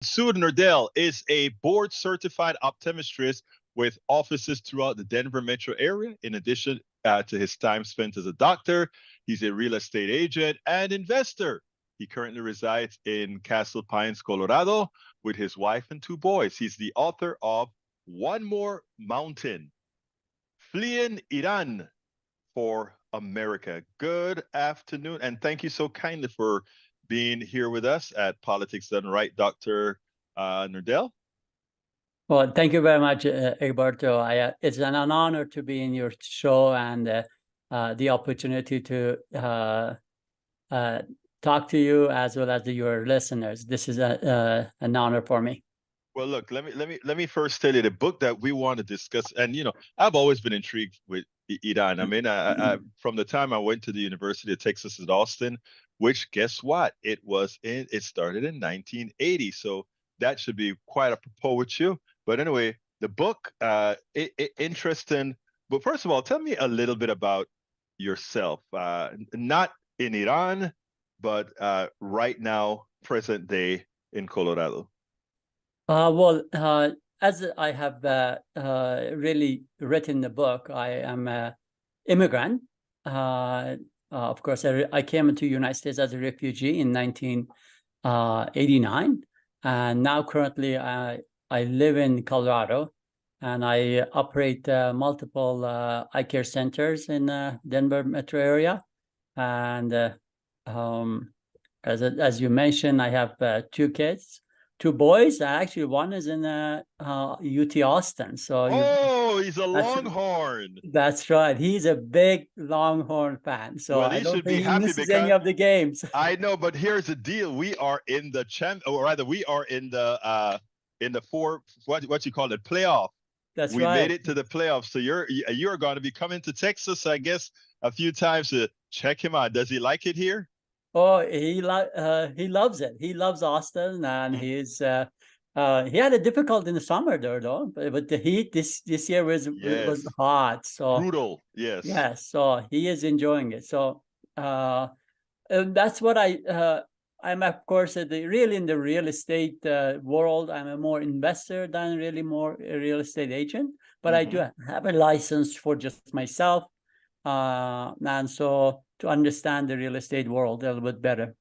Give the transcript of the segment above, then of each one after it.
Mansur Nurdel is a board certified optometrist with offices throughout the Denver metro area. In addition to his time spent as a doctor, he's a real estate agent and investor. He currently resides in Castle Pines, Colorado, with his wife and two boys. He's the author of One More Mountain, Fleeing Iran for America. Good afternoon, and thank you so kindly for being here with us at Politics Done Right, Dr. Nurdel. Well, thank you very much, Egberto. It's an honor to be in your show and the opportunity to talk to you as well as your listeners. This is an honor for me. Well, look, let me first tell you the book that we want to discuss. And I've always been intrigued with Iran. I mean, from the time I went to the University of Texas at Austin, which guess what? It started in 1980. So that should be quite apropos with you. But anyway, the book, interesting. But first of all, tell me a little bit about yourself. Not in Iran, but right now, present day in Colorado. As I have really written the book, I am an immigrant. Of course, I came into the United States as a refugee in 1989, and now currently I live in Colorado, and I operate multiple eye care centers in Denver metro area. And as you mentioned, I have two kids. Two boys. Actually, one is in UT Austin. So he's a Longhorn. That's right. He's a big Longhorn fan. So well, he should be happy misses any of the games. I know, but here's the deal: we are in the or rather, we are in the what you call it, playoff. That's we right. We made it to the playoffs. So you're going to be coming to Texas, I guess, a few times to check him out. Does he like it here? Oh, he loves it. He loves Austin, and he had a difficult in the summer there, though. But the heat this year was hot, so brutal. Yes. Yes, so he is enjoying it. So that's what I'm, of course, really in the real estate world. I'm a more investor than really more a real estate agent. But I do have a license for just myself, and so to understand the real estate world a little bit better.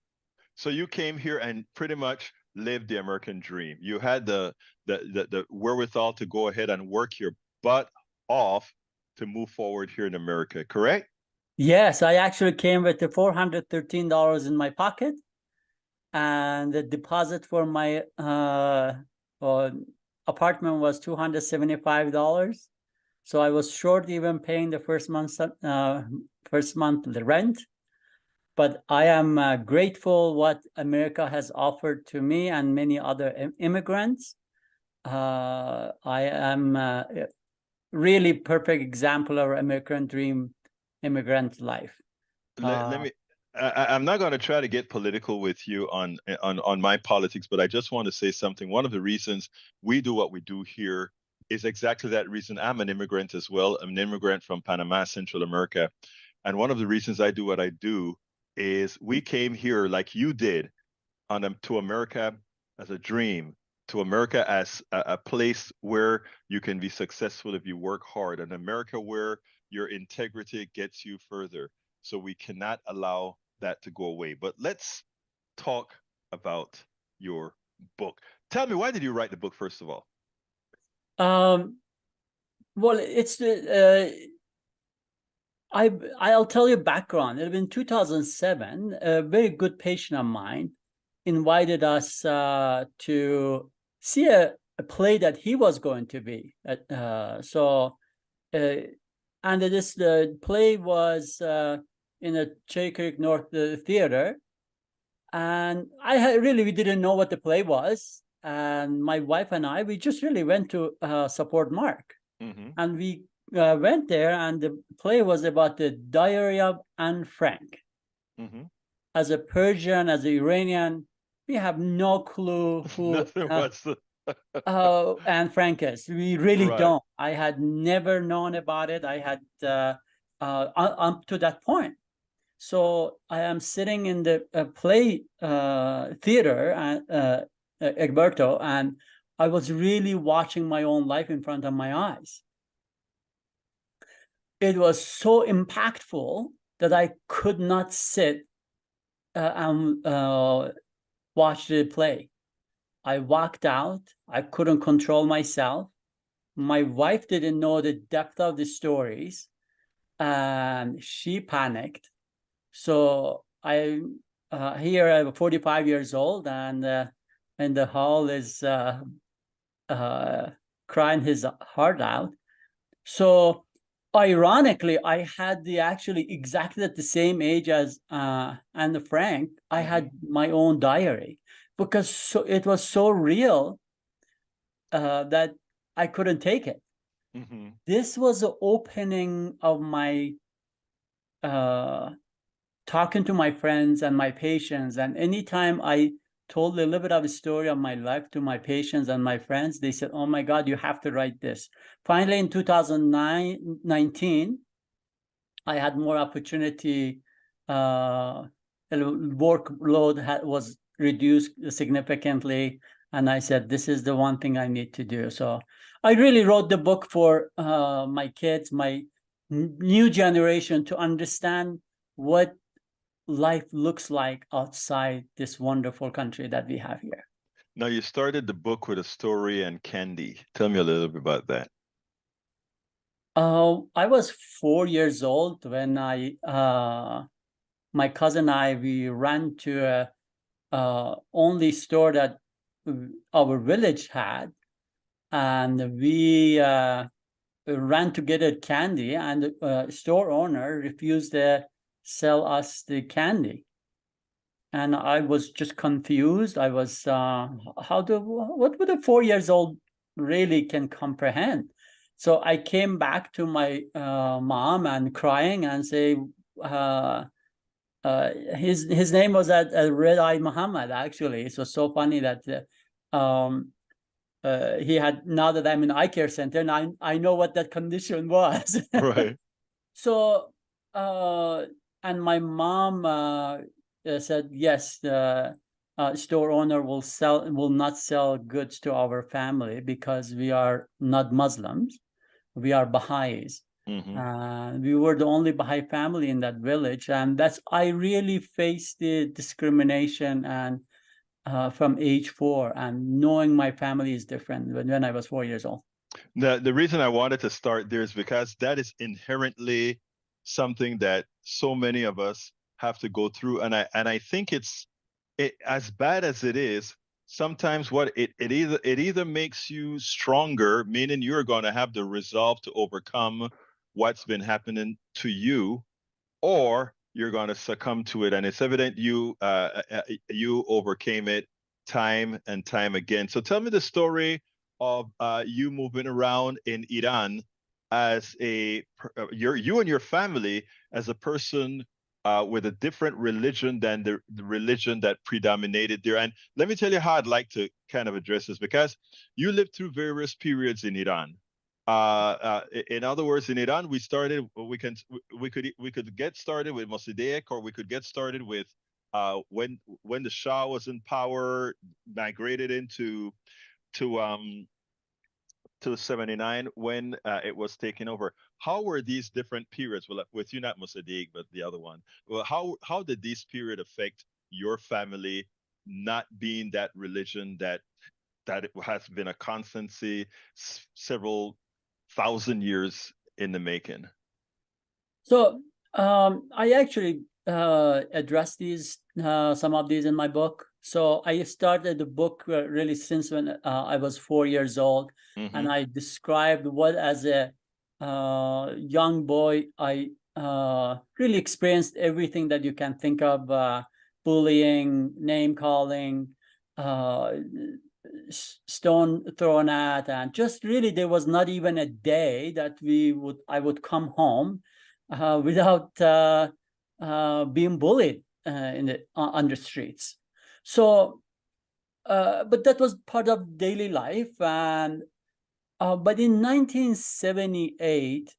So you came here and pretty much lived the American dream. You had the wherewithal to go ahead and work your butt off to move forward here in America, correct? Yes, I actually came with the $413 in my pocket, and the deposit for my apartment was $275. So I was short even paying the first month the rent. But I am grateful what America has offered to me and many other immigrants. I am really perfect example of American dream immigrant life. I'm not going to try to get political with you on my politics, but I just want to say something. One of the reasons we do what we do here is exactly that reason. I'm an immigrant as well. I'm an immigrant from Panama, Central America. And one of the reasons I do what I do is we came here like you did to America as a dream, to America as a place where you can be successful if you work hard, and America where your integrity gets you further. So we cannot allow that to go away. But let's talk about your book. Tell me, why did you write the book, first of all? Well, it's I'll tell you background. In 2007, a very good patient of mine invited us to see a play that he was going to be at. And the play was in a Cherry Creek North Theater, and we didn't know what the play was. And my wife and we just really went to support Mark. And we went there, and the play was about the diary of Anne Frank. As a Persian, as an Iranian, we have no clue who Anne Frank is. We really don't. I had never known about it. I had up to that point. So I am sitting in the play theater Egberto, and I was really watching my own life in front of my eyes. It was so impactful that I could not sit and watch the play. I walked out. I couldn't control myself. My wife didn't know the depth of the stories, and she panicked. So I here I'm 45 years old, and in the hall is crying his heart out. So ironically, I had actually exactly at the same age as Anne Frank. I had my own diary because it was so real that I couldn't take it. This was the opening of my talking to my friends and my patients. And anytime I told a little bit of a story of my life to my patients and my friends, they said, "Oh my God, you have to write this." Finally, in 2019, I had more opportunity. Workload was reduced significantly. And I said, this is the one thing I need to do. So I really wrote the book for my kids, my new generation, to understand what life looks like outside this wonderful country that we have here. Now, you started the book with a story and candy. Tell me a little bit about that. I was 4 years old when my cousin and I, we ran to a only store that our village had, and we ran to get a candy, and the store owner refused to sell us the candy. And I was just confused. I was, what would a 4 years old really can comprehend? So I came back to my mom and crying and say, his name was Red Eye Muhammad, actually. It was so funny that he had, now that I'm in eye care center, and I know what that condition was. Right. So, and my mom said, yes, the store owner will not sell goods to our family because we are not Muslims. We are Baha'is. We were the only Baha'i family in that village. And I really faced the discrimination and from age 4, and knowing my family is different when I was 4 years old. The reason I wanted to start there is because that is inherently something that so many of us have to go through. And I think as bad as it is, sometimes it either makes you stronger, meaning you're going to have the resolve to overcome what's been happening to you, or you're going to succumb to it. And it's evident you overcame it time and time again. So tell me the story of you moving around in Iran as you and your family as a person with a different religion than the religion that predominated there. And let me tell you how I'd like to kind of address this, because you lived through various periods in Iran. In other words, in Iran, we could get started with Mossadegh, or we could get started with when the Shah was in power, migrated into to 79 when it was taken over. How were these different periods? Well, with you, not Mossadegh, but the other one. Well, how did this period affect your family, not being that religion that it has been a constancy several thousand years in the making? So I actually address some of these in my book. So I started the book really since when I was 4 years old, and I described what, as a young boy, I really experienced everything that you can think of: bullying, name calling, stone thrown at, and just really there was not even a day that I would come home without being bullied on the streets. So, but that was part of daily life. And but in 1978,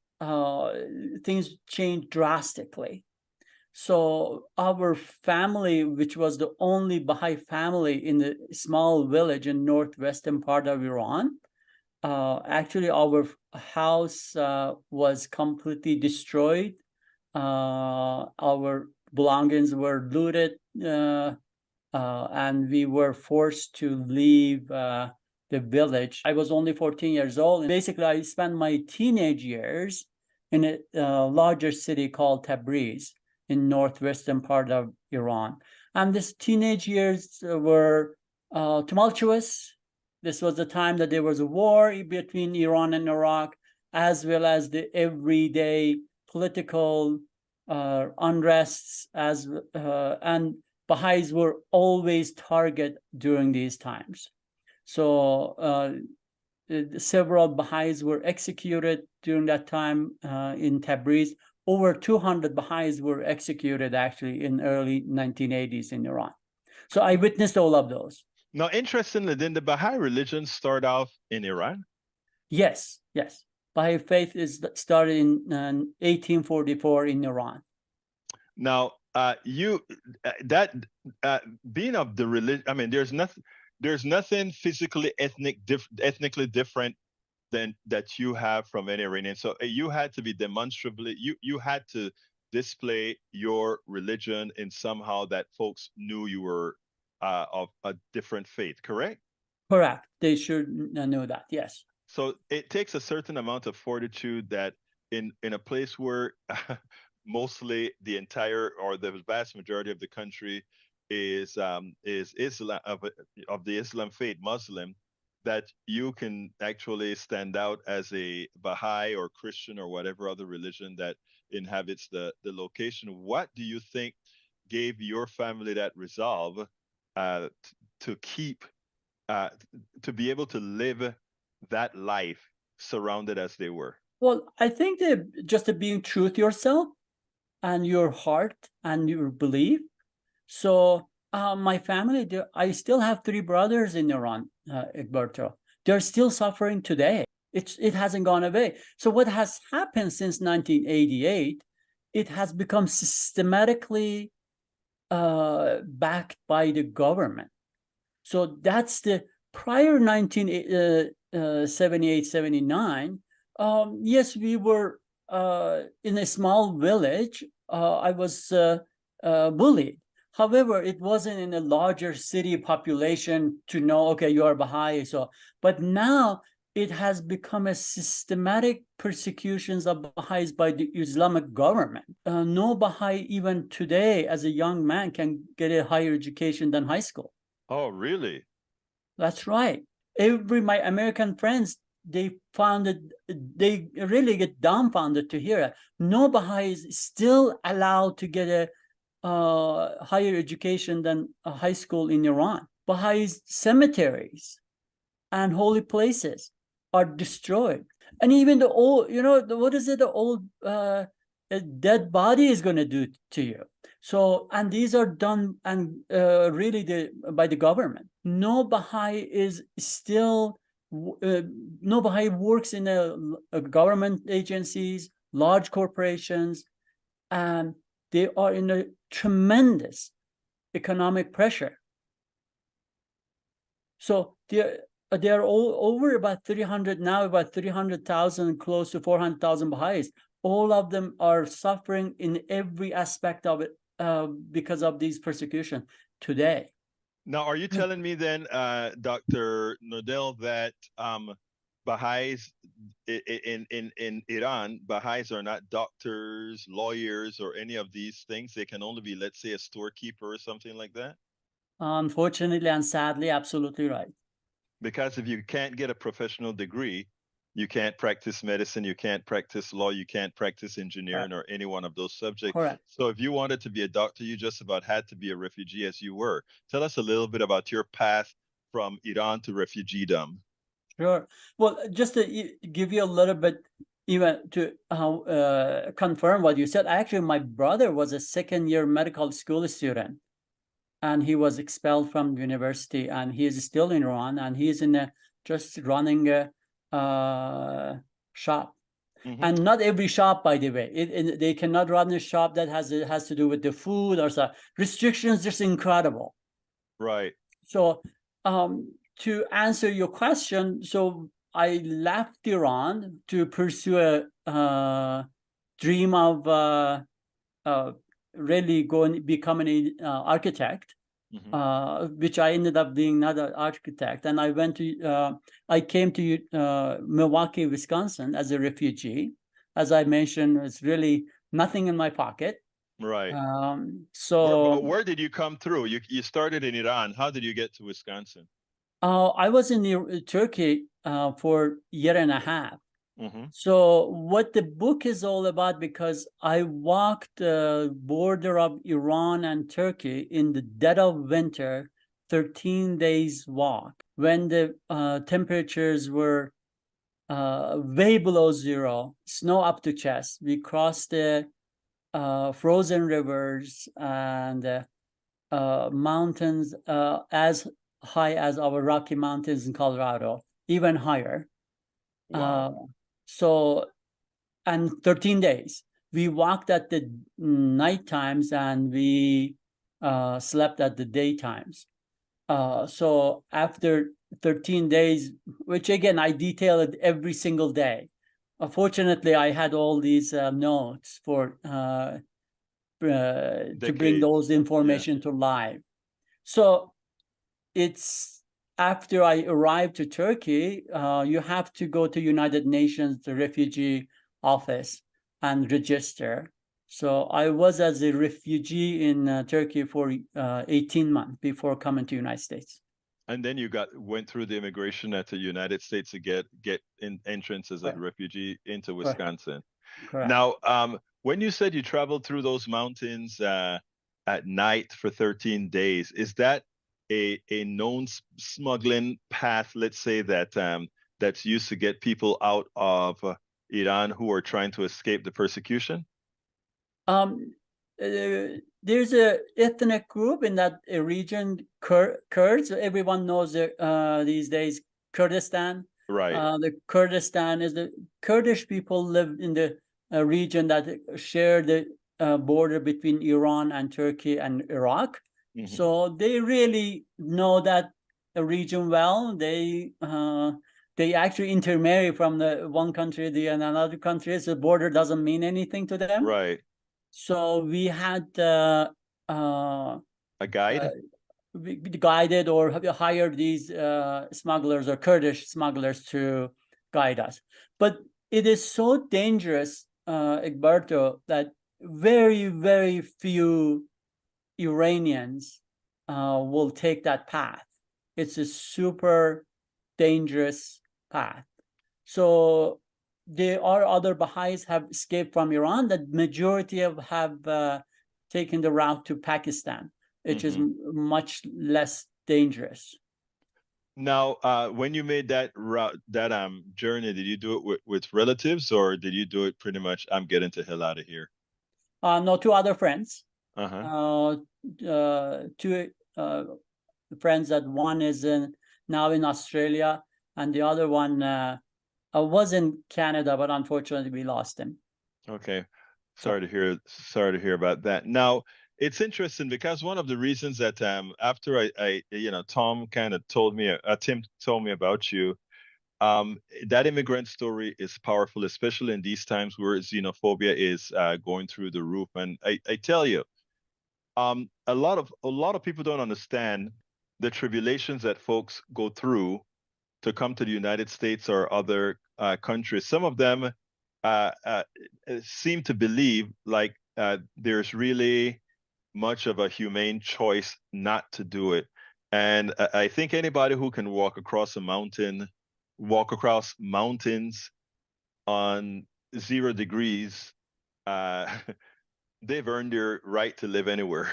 things changed drastically. So our family, which was the only Baha'i family in the small village in northwestern part of Iran, actually our house was completely destroyed. Our belongings were looted, and we were forced to leave the village. I was only 14 years old, and basically I spent my teenage years in a larger city called Tabriz in northwestern part of Iran. And these teenage years were tumultuous. This was the time that there was a war between Iran and Iraq, as well as the everyday political unrests, and Baha'is were always target during these times. So several Baha'is were executed during that time in Tabriz. Over 200 Baha'is were executed actually in early 1980s in Iran. So I witnessed all of those. Now, interestingly, didn't the Baha'i religion start off in Iran? Yes, yes. Baha'i faith is started in 1844 in Iran. Now, being of the religion, I mean, there's nothing physically ethnically different than that you have from any Iranian. So you had to be demonstrably, you had to display your religion in somehow that folks knew you were of a different faith, correct? Correct. They should know that. Yes. So it takes a certain amount of fortitude that in a place where mostly the entire or the vast majority of the country is Islam of the Islam faith, Muslim, that you can actually stand out as a Baha'i or Christian or whatever other religion that inhabits the location. What do you think gave your family that resolve to keep to be able to live that life surrounded as they were? Well, I think that just being true to yourself and your heart and your belief. So my family, I still have 3 brothers in Iran, Egberto. They're still suffering today. It hasn't gone away. So what has happened since 1988, it has become systematically backed by the government. So that's the prior 1978, 79. Yes, we were in a small village. I was bullied. However, it wasn't in a larger city population to know, okay, you are Baha'i. So, but now it has become a systematic persecutions of Baha'is by the Islamic government. No Baha'i even today as a young man can get a higher education than high school. Oh, really? That's right. My American friends, they really get dumbfounded to hear it. No Baha'i is still allowed to get a higher education than a high school in Iran. Baha'is cemeteries and holy places are destroyed. And even the old, what is it, the old dead body is going to do to you. So, and these are done and really by the government. No Baha'i is still, no Baha'i works in a government agencies, large corporations, and they are in a tremendous economic pressure. So they're all over about 300 now, about 300,000, close to 400,000 Baha'is. All of them are suffering in every aspect of it because of these persecution today. Now, are you telling me then, Dr. Nurdel, that Baha'is in Iran, Baha'is are not doctors, lawyers, or any of these things? They can only be, let's say, a storekeeper or something like that? Unfortunately and sadly, absolutely right. Because if you can't get a professional degree, you can't practice medicine, you can't practice law, you can't practice engineering or any one of those subjects. Correct. So if you wanted to be a doctor, you just about had to be a refugee as you were. Tell us a little bit about your path from Iran to refugeedom. Sure. Well, just to give you a little bit, even to confirm what you said, actually, my brother was a second-year medical school student, and he was expelled from university, and he is still in Iran, and he's just running a shop. And not every shop, by the way, they cannot run a shop that has to do with the food or so. Restrictions, just incredible. Right. So to answer your question, so I left Iran to pursue a dream of really becoming an architect, which I ended up being not an architect. And I came to Milwaukee, Wisconsin as a refugee. As I mentioned, it's really nothing in my pocket. Right. So where did you come through? You started in Iran. How did you get to Wisconsin? I was in Turkey for a year and a half. So what the book is all about, because I walked the border of Iran and Turkey in the dead of winter, 13 days walk, when the temperatures were way below zero, snow up to chest. We crossed the frozen rivers and mountains as high as our Rocky Mountains in Colorado, even higher. Wow. And 13 days. We walked at the night times and we slept at the daytimes. So after 13 days, which again, I detailed every single day. Fortunately, I had all these notes to bring those information to life. So it's after I arrived to Turkey, you have to go to United Nations, the refugee office, and register. So I was as a refugee in Turkey for 18 months before coming to United States. And then you went through the immigration at the United States to get entrance as a refugee into Wisconsin. Correct. Now, when you said you traveled through those mountains at night for 13 days, is that a known smuggling path, let's say, that's used to get people out of Iran who are trying to escape the persecution? There's a ethnic group in that region, Kurds. Everyone knows these days Kurdistan. Right. The Kurdistan is the Kurdish people live in the region that share the border between Iran and Turkey and Iraq. So they really know that region well. They actually intermarry from the one country to another country. So the border doesn't mean anything to them. Right. So we had a guide, guided or hired these smugglers or Kurdish smugglers to guide us. But it is so dangerous, Egberto, that very, very few Iranians will take that path. It's a super dangerous path. So there are other Baha'is have escaped from Iran. The majority have taken the route to Pakistan, which is much less dangerous. Now, when you made that journey, did you do it with relatives, or did you do it pretty much, I'm getting the hell out of here? No, two other friends. Two friends that one is now in Australia, and the other one was in Canada, but unfortunately we lost him. Okay. Sorry to hear about that. Now, it's interesting because one of the reasons that after I Tom kind of told me, Tim told me about you, that immigrant story is powerful, especially in these times where xenophobia is going through the roof. And I tell you, a lot of people don't understand the tribulations that folks go through to come to the United States or other countries. Some of them seem to believe like there's really much of a humane choice not to do it. And I think anybody who can walk across mountains on 0 degrees, they've earned their right to live anywhere.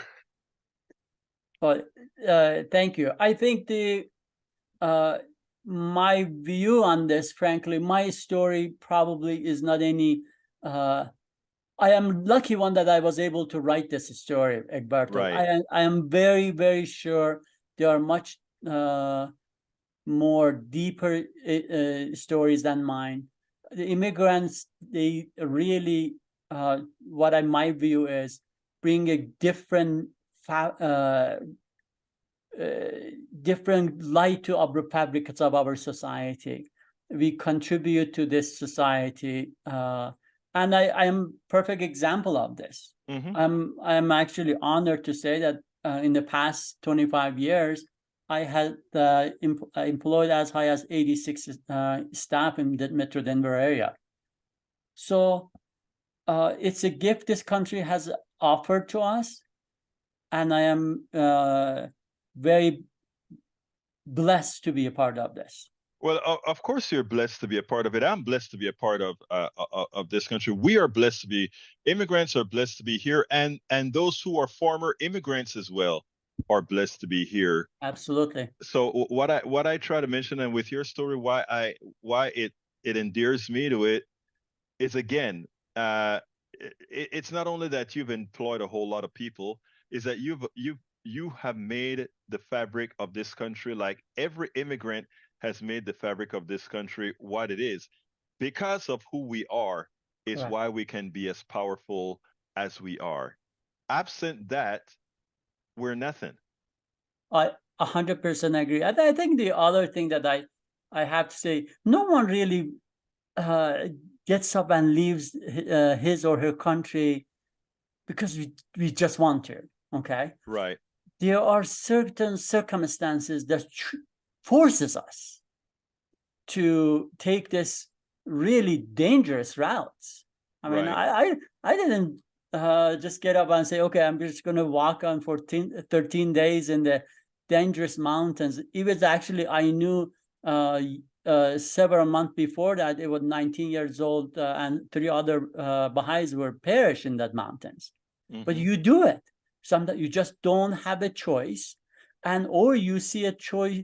Thank you. I think my view on this, frankly, my story probably is not any. I am lucky one that I was able to write this story, Egberto. Right. I am very, very sure there are much more deeper stories than mine. the immigrants, they really, what my view is, bring a different different light to our fabrics of our society. We contribute to this society, and I am perfect example of this. I'm actually honored to say that in the past 25 years, I had employed as high as 86 staff in the Metro Denver area. So it's a gift this country has offered to us, and I am very blessed to be a part of this. Well, of course, you're blessed to be a part of it. I'm blessed to be a part of this country. We are blessed to be immigrants. Are blessed to be here, and those who are former immigrants as well are blessed to be here. Absolutely. So what I try to mention, and with your story, why it endears me to it is, again, it's not only that you've employed a whole lot of people, is that you have made the fabric of this country, like every immigrant has made the fabric of this country what it is. Because of who we are is Correct. why we can be as powerful as we are. Absent that, we're nothing. I 100% agree. I think the other thing that I have to say, no one really gets up and leaves his or her country because we just want to. Okay. Right. There are certain circumstances that forces us to take this really dangerous routes. I mean, Right. I didn't just get up and say, okay, I'm just going to walk on 13 days in the dangerous mountains. It was actually, I knew several months before that, it was 19 years old and 3 other Baha'is were perished in that mountains. But you do it. Sometimes you just don't have a choice, and or you see a choice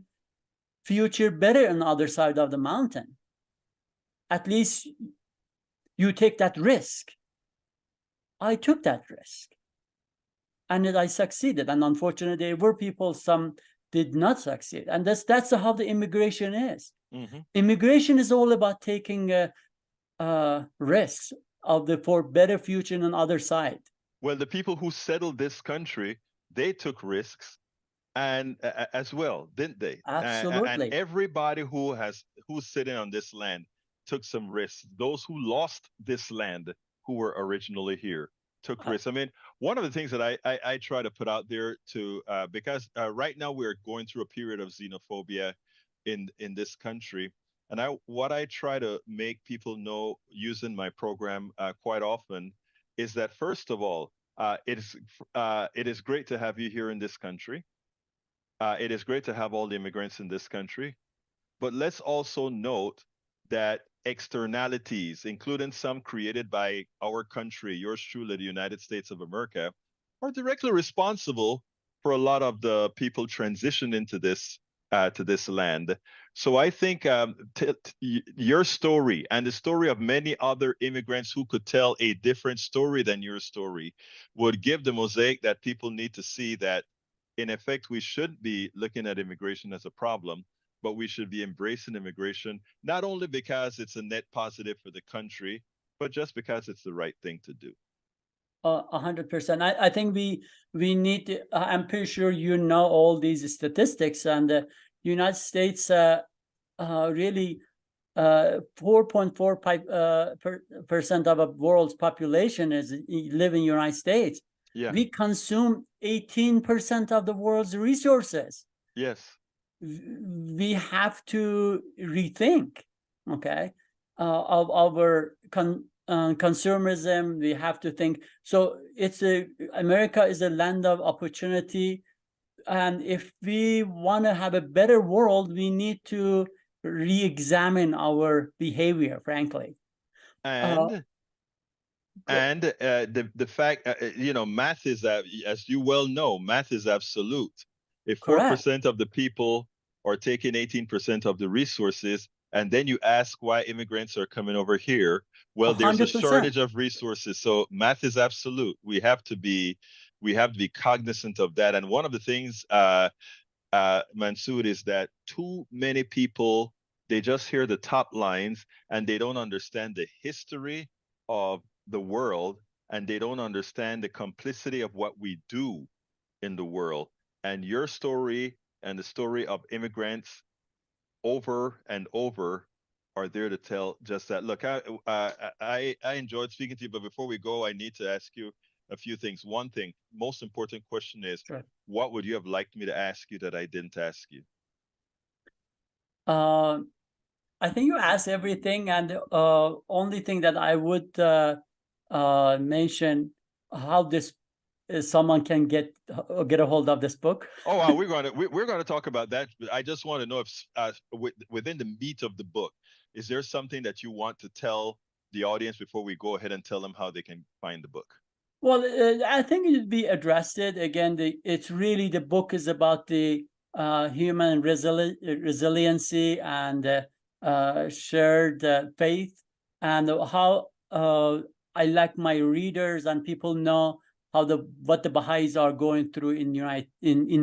future better on the other side of the mountain. At least you take that risk. I took that risk, and I succeeded. And unfortunately, there were people, some did not succeed, and that's how the immigration is. Immigration is all about taking risks for better future on the other side. Well, the people who settled this country, they took risks, and as well, didn't they? And Absolutely. everybody who's sitting on this land took some risks. Those who lost this land, who were originally here, took risks. I mean, one of the things that I try to put out there because right now we're going through a period of xenophobia in this country, and what I try to make people know using my program quite often is that, first of all, it is great to have you here in this country. It is great to have all the immigrants in this country, but let's also note that externalities, including some created by our country, yours truly, the United States of America, are directly responsible for a lot of the people transition into this to this land. So I think your story and the story of many other immigrants who could tell a different story than your story would give the mosaic that people need to see that, in effect, we shouldn't be looking at immigration as a problem, but we should be embracing immigration, not only because it's a net positive for the country, but just because it's the right thing to do. 100%. I think we need to, I'm pretty sure you know all these statistics, and the United States really 4.4% of the world's population live in the United States. Yeah. We consume 18% of the world's resources. Yes. We have to rethink, okay, of our consumerism. We have to think. So America is a land of opportunity, and if we want to have a better world, we need to re-examine our behavior, frankly. And the fact, math is that, as you well know, math is absolute. If 4% of the people are taking 18% of the resources, and then you ask why immigrants are coming over here, well, there's a 100%. shortage of resources. So math is absolute. We have to be cognizant of that. And one of the things, Mansur, is that too many people They just hear the top lines and they don't understand the history of the world, and they don't understand the complicity of what we do in the world. And your story and the story of immigrants over and over are there to tell just that. Look, I enjoyed speaking to you, but before we go, I need to ask you a few things. One thing, most important question is, Sure. what would you have liked me to ask you that I didn't ask you? I think you asked everything, and the only thing that I would mention, how this someone can get a hold of this book. Oh, wow, we're going to talk about that. But I just want to know if within the meat of the book, is there something that you want to tell the audience before we go ahead and tell them how they can find the book? Well, I think it would be addressed. Again, it's really, the book is about the human resiliency and shared faith, and how I like my readers and people know how what the Baha'is are going through in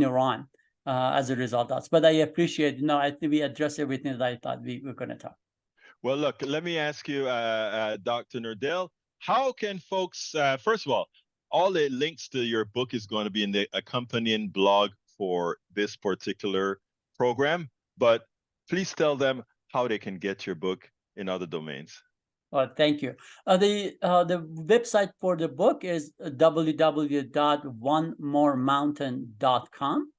Iran as a result of that. But I appreciate, I think we addressed everything that I thought we were going to talk. Well, look, let me ask you, Dr. Nurdel, how can folks, first of all the links to your book is going to be in the accompanying blog for this particular program, but please tell them how they can get your book in other domains. Thank you. The website for the book is www.onemoremountain.com.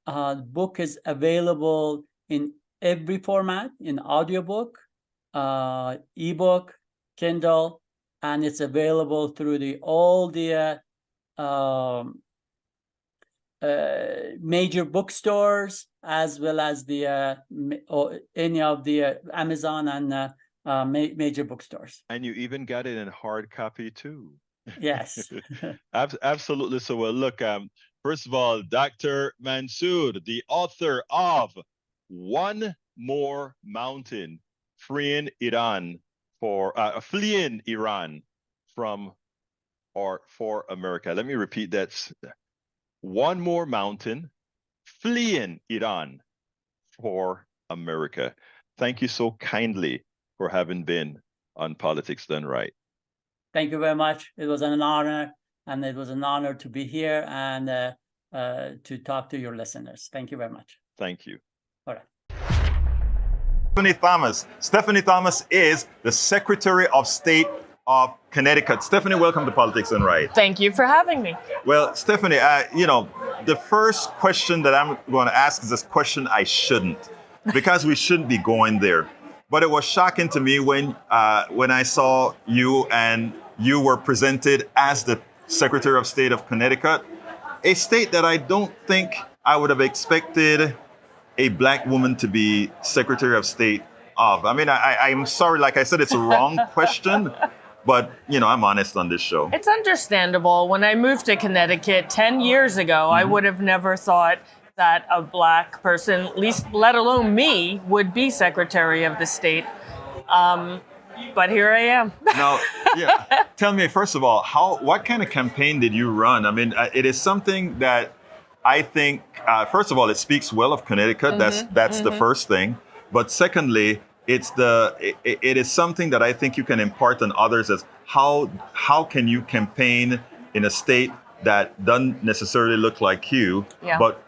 The book is available in every format, in audiobook, ebook, Kindle, and it's available through all the major bookstores, as well as any of the Amazon and major bookstores. And you even got it in hard copy too. Yes. Absolutely. So, well, look, first of all, Dr. Mansur, the author of One More Mountain, Fleeing Iran from or for America. Let me repeat that. One More Mountain, Fleeing Iran for America. Thank you so kindly for having been on Politics Done Right. Thank you very much. It was an honor, and it was an honor to be here and to talk to your listeners. Thank you very much. Thank you. All right. Stephanie Thomas. Stephanie Thomas is the Secretary of State of Connecticut. Stephanie, welcome to Politics Done Right. Thank you for having me. Well, Stephanie, the first question that I'm going to ask is this question I shouldn't, because we shouldn't be going there. But it was shocking to me when I saw you and you were presented as the Secretary of State of Connecticut, a state that I don't think I would have expected a Black woman to be Secretary of State of. I mean, I'm sorry, like I said, it's a wrong question, but, I'm honest on this show. It's understandable. When I moved to Connecticut 10 years ago, I would have never thought that a Black person, let alone me, would be Secretary of the State. But here I am. Now, tell me, first of all, what kind of campaign did you run? I mean, it is something that I think, first of all, it speaks well of Connecticut. That's the first thing. But secondly, it is something that I think you can impart on others as how can you campaign in a state that doesn't necessarily look like you, but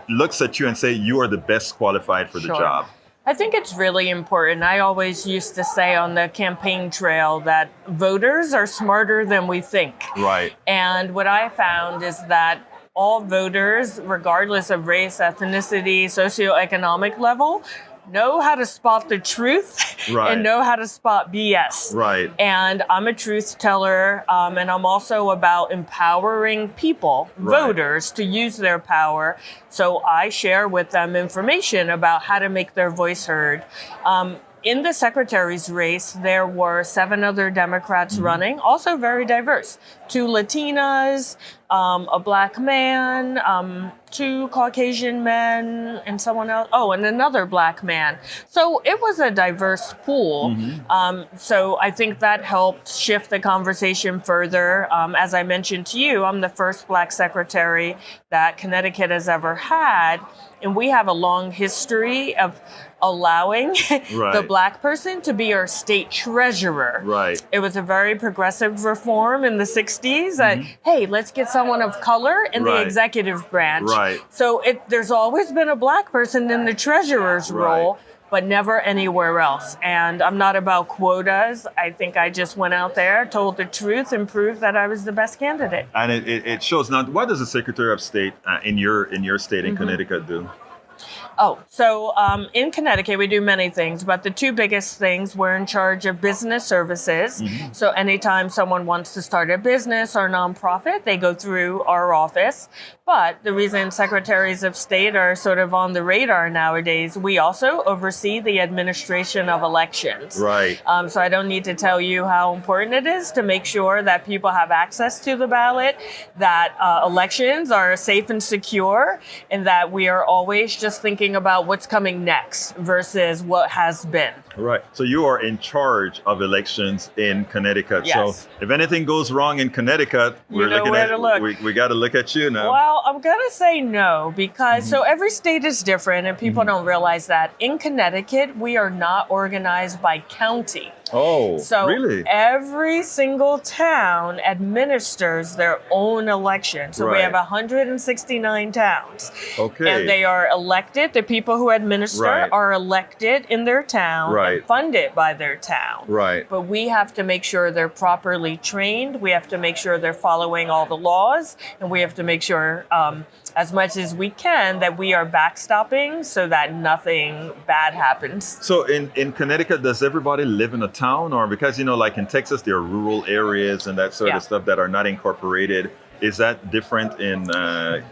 looks at you and say you are the best qualified for the job. I think it's really important. I always used to say on the campaign trail that voters are smarter than we think. Right. And what I found is that all voters, regardless of race, ethnicity, socioeconomic level, know how to spot the truth and know how to spot BS. Right. And I'm a truth teller, and I'm also about empowering people, voters, to use their power. So I share with them information about how to make their voice heard. In the secretary's race, there were 7 other Democrats running, also very diverse. 2 Latinas, a Black man, 2 Caucasian men, and someone else. Oh, and another Black man. So it was a diverse pool. So I think that helped shift the conversation further. As I mentioned to you, I'm the first Black secretary that Connecticut has ever had. And we have a long history of allowing the Right. Black person to be our state treasurer. Right. It was a very progressive reform in the 60s that, hey, let's get someone of color in the Right. executive branch. Right. So there's always been a Black person in the treasurer's Right. role, but never anywhere else. And I'm not about quotas. I think I just went out there, told the truth, and proved that I was the best candidate. And it shows. Now, what does the Secretary of State in your state in Connecticut do? Oh, so in Connecticut, we do many things, but the two biggest things, we're in charge of business services. So anytime someone wants to start a business or nonprofit, they go through our office. But the reason secretaries of state are sort of on the radar nowadays, we also oversee the administration of elections. Right. So I don't need to tell you how important it is to make sure that people have access to the ballot, that elections are safe and secure, and that we are always just thinking about what's coming next versus what has been. Right. So you are in charge of elections in Connecticut. Yes. So if anything goes wrong in Connecticut, You know where to look. We got to look at you now. Well, I'm going to say no because so every state is different and people don't realize that. In Connecticut, we are not organized by county. Oh, So really? every single town administers their own election. So we Right. have 169 towns. Okay. And they are elected. The people who administer Right. are elected in their town Right. and funded by their town. Right. But we have to make sure they're properly trained. We have to make sure they're following all the laws. And we have to make sure, as much as we can, that we are backstopping so that nothing bad happens. So in Connecticut, does everybody live in a town, or because like in Texas, there are rural areas and that sort Yeah. of stuff that are not incorporated? Is that different in?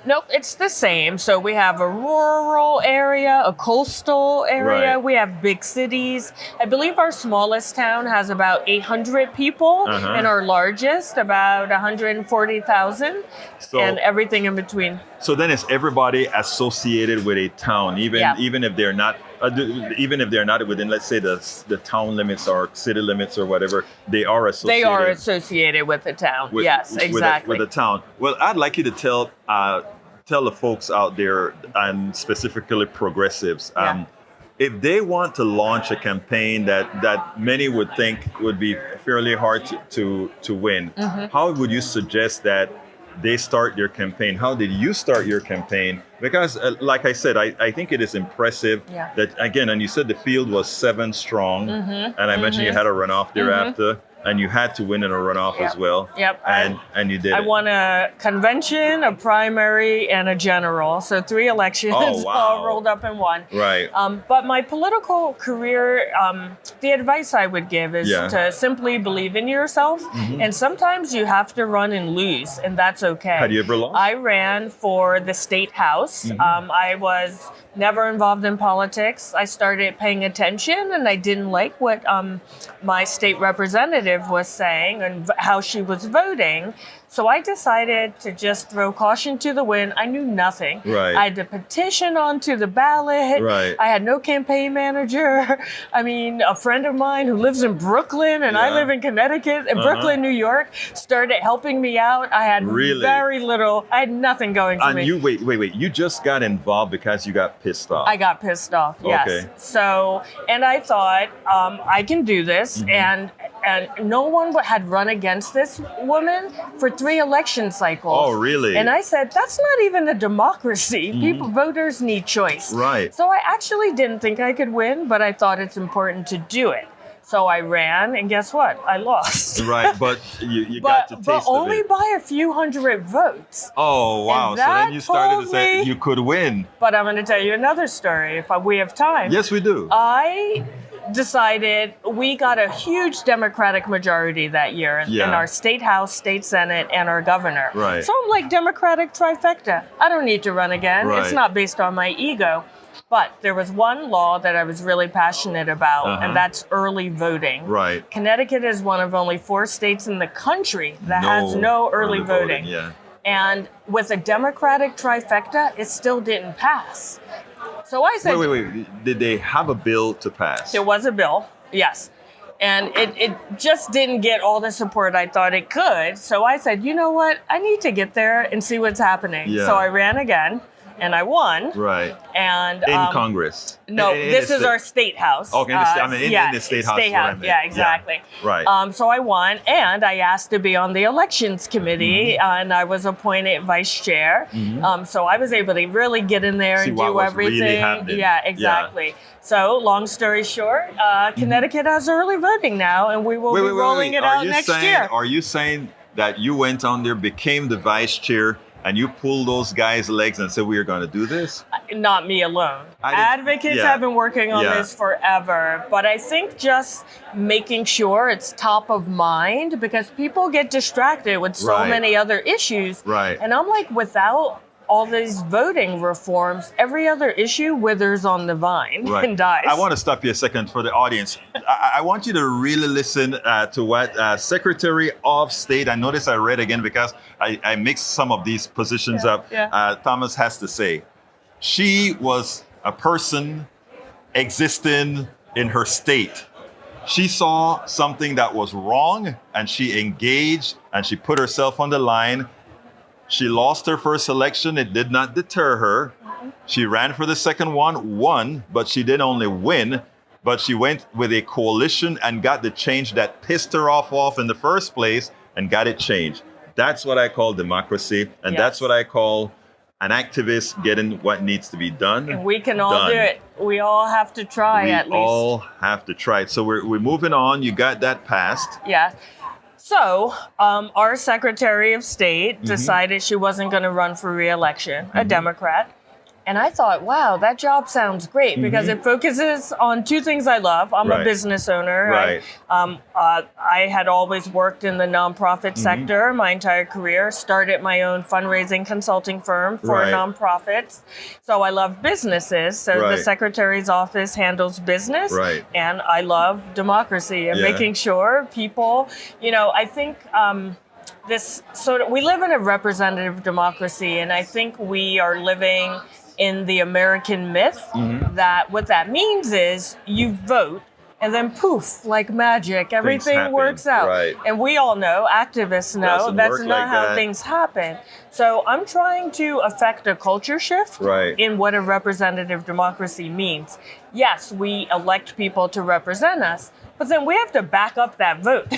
Nope, it's the same. So we have a rural area, a coastal area. Right. We have big cities. I believe our smallest town has about 800 people, Uh-huh. and our largest about 140,000, So and everything in between. so then is everybody associated with a town, even Yeah. even if they're not. Even if they're not within, let's say, the town limits or city limits or whatever, they are associated. They are associated with the town. Yes, exactly. With a town. Well, I'd like you to tell the folks out there, and specifically progressives, Yeah. if they want to launch a campaign that many would think would be fairly hard to win, Mm-hmm. how would you suggest that they start their campaign? How did you start your campaign? Because like I said, I think it is impressive Yeah. that, again, and you said the field was 7 strong, and I mentioned you had a runoff thereafter, and you had to win in a runoff as well. Yep. And you did I it. won a convention, a primary, and a general. So 3 elections Oh, wow. all rolled up in one. Right. But my political career, the advice I would give is Yeah. to simply believe in yourself. And sometimes you have to run and lose, and that's okay. Had you ever lost? I ran for the state house. I was never involved in politics. I started paying attention, and I didn't like what my state representative was saying and how she was voting. So I decided to just throw caution to the wind. I knew nothing. Right. I had to petition onto the ballot. Right. I had no campaign manager. I mean, a friend of mine who lives in Brooklyn and I Yeah. live in Connecticut, in Brooklyn, New York, started helping me out. I had Really? very little. I had nothing going for And me. you wait. You just got involved because you got pissed off. I got pissed off. Yes. Okay. So, and I thought I can do this, and no one had run against this woman for 3 election cycles. Oh, really? And I said, that's not even a democracy. People, voters need choice. Right. So I actually didn't think I could win, but I thought it's important to do it. So I ran, and guess what? I lost. Right, but you got to taste but of only it. by a few hundred votes. Oh, wow. And So then that you started to told say me- you could win. But I'm going to tell you another story if we have time. Yes, we do. I decided we got a huge Democratic majority that year in Yeah. our state house, state senate, and our governor. Right. So I'm like, Democratic trifecta. I don't need to run again. Right. It's not based on my ego. But there was one law that I was really passionate about, Uh-huh. and that's early voting. Right. Connecticut is one of only 4 states in the country that has no early voting. Yeah. And with a Democratic trifecta, it still didn't pass. So I said, Wait. Did they have a bill to pass? there was a bill, yes. And it just didn't get all the support I thought it could. So I said, you know what? I need to get there and see what's happening. Yeah. So I ran again. and I won. Right. And In Congress. No, this is our state house. Okay, in the state house. State house. Yeah, exactly. Yeah. Right. So I won, and I asked to be on the elections committee, and I was appointed vice chair. So I was able to really get in there and do everything. Really happening. Yeah, exactly. So long story short, Connecticut has early voting now, and we will be rolling it out next year. Are you saying that you went on there, became the vice chair, and you pulled those guys' legs and said, we are going to do this? Not me alone. Advocates have been working on this forever, but I think just making sure it's top of mind, because people get distracted with so many other issues. Right. And I'm like, without all these voting reforms, every other issue withers on the vine and dies. I want to stop you a second for the audience. I want you to really listen to what Secretary of State, I notice I read again because I mixed some of these positions up, Thomas has to say. She was a person existing in her state. She saw something that was wrong, and she engaged, and she put herself on the line. She lost her first election. It did not deter her. She ran for the second one, won, but she didn't only win, but she went with a coalition and got the change that pissed her off in the first place and got it changed. That's what I call democracy, and that's what I call an activist getting what needs to be done. And we can all do it. We all have to try at least. We all have to try it. So we're moving on. You got that passed. Yeah. So our Secretary of State decided she wasn't going to run for re-election, a Democrat. And I thought, wow, that job sounds great because it focuses on two things I love. I'm a business owner. Right. I had always worked in the nonprofit sector my entire career, started my own fundraising consulting firm for nonprofits. So I love businesses. So the Secretary's office handles business. And I love democracy and making sure people, I think we live in a representative democracy, and I think we are living in the American myth that what that means is you vote and then poof, like magic, everything works out. And we all know, activists know, that's not how things happen. So I'm trying to affect a culture shift in what a representative democracy means. Yes, we elect people to represent us, but then we have to back up that vote.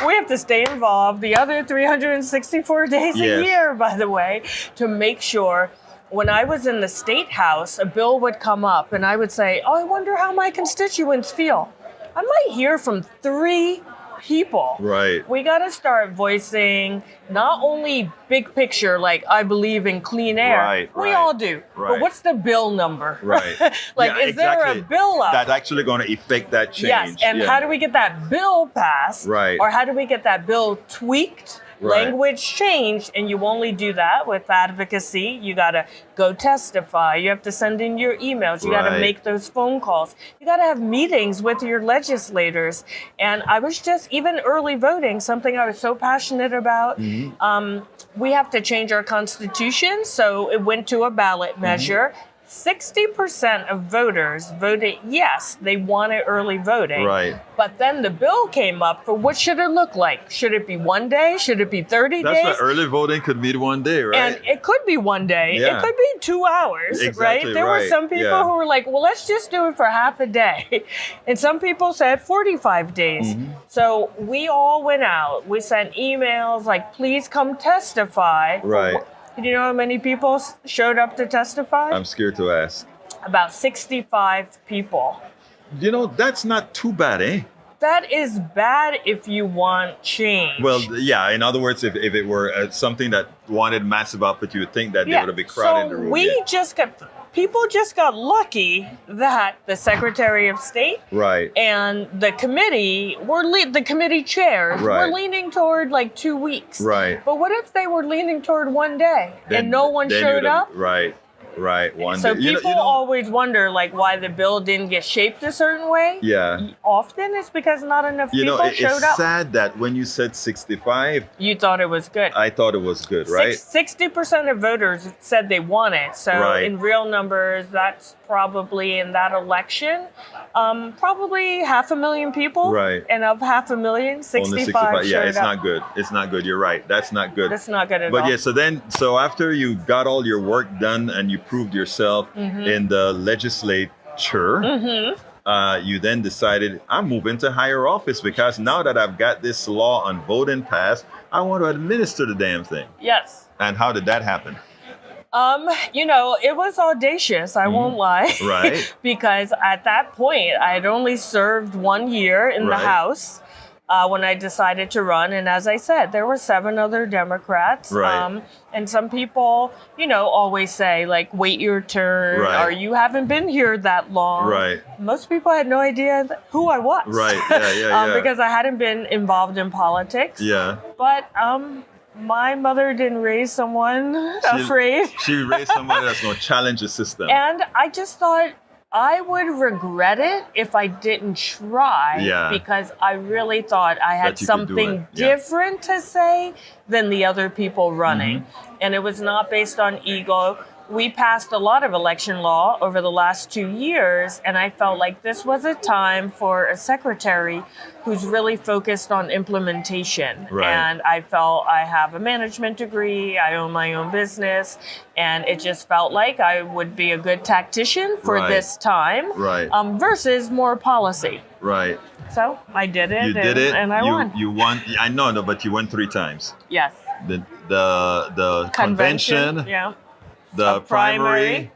We have to stay involved the other 364 days a year, by the way, to make sure. When I was in the State House, a bill would come up and I would say, I wonder how my constituents feel. I might hear from 3 people. We got to start voicing not only big picture, like I believe in clean air. We all do. But what's the bill number? Is there a bill up? That's actually going to affect that change. Yes, and how do we get that bill passed? Or how do we get that bill tweaked? Language changed, and you only do that with advocacy. You got to go testify. You have to send in your emails. You got to make those phone calls. You got to have meetings with your legislators. And I was just, even early voting, something I was so passionate about. We have to change our constitution. So it went to a ballot measure. 60% of voters voted yes, they wanted early voting. But then the bill came up for what should it look like? Should it be 1 day? Should it be 30 days? That's why early voting could be 1 day, right? And it could be 1 day. It could be 2 hours, right? There were some people who were like, well, let's just do it for half a day. And some people said 45 days. So we all went out. We sent emails like, please come testify. Do you know how many people showed up to testify? I'm scared to ask. About 65 people. That's not too bad, eh? That is bad if you want change. Well, yeah. In other words, if it were something that wanted massive output, you would think that they would have been crowded in the room. People just got lucky that the Secretary of State and the committee the committee chairs were leaning toward like 2 weeks. But what if they were leaning toward 1 day and no one showed up? One so day. People always wonder why the bill didn't get shaped a certain way. Often it's because not enough people showed up. It's sad that when you said 65, you thought it was good. I thought it was good, right? 60% of voters said they want it. So in real numbers, that's probably in that election, probably 500,000 people. And of 500,000, 65 Yeah, it's up. not good. It's not good. You're right. That's not good. That's not good at all. But so after you got all your work done and you proved yourself in the legislature. You then decided, I'm moving to higher office because now that I've got this law on voting passed, I want to administer the damn thing. Yes. And how did that happen? It was audacious, I won't lie. Right. Because at that point, I had only served 1 year in the House when I decided to run. And as I said, there were 7 other Democrats. Right. And some people, always say, like, wait your turn, or you haven't been here that long. Right. Most people had no idea who I was. Right, yeah. Because I hadn't been involved in politics. Yeah. But my mother didn't raise someone afraid. She raised somebody that's going to challenge the system. And I just thought I would regret it if I didn't try. Yeah. Because I really thought I had That you could do something it. Yeah. different to say than the other people running. And it was not based on ego. We passed a lot of election law over the last 2 years, and I felt like this was a time for a secretary who's really focused on implementation. Right. And I felt I have a management degree, I own my own business, and it just felt like I would be a good tactician for this time versus more policy. Right. So I did it, You did it. and I won. You won. I know, no, but you won 3 times. Yes. The convention, Yeah. the A primary. primary,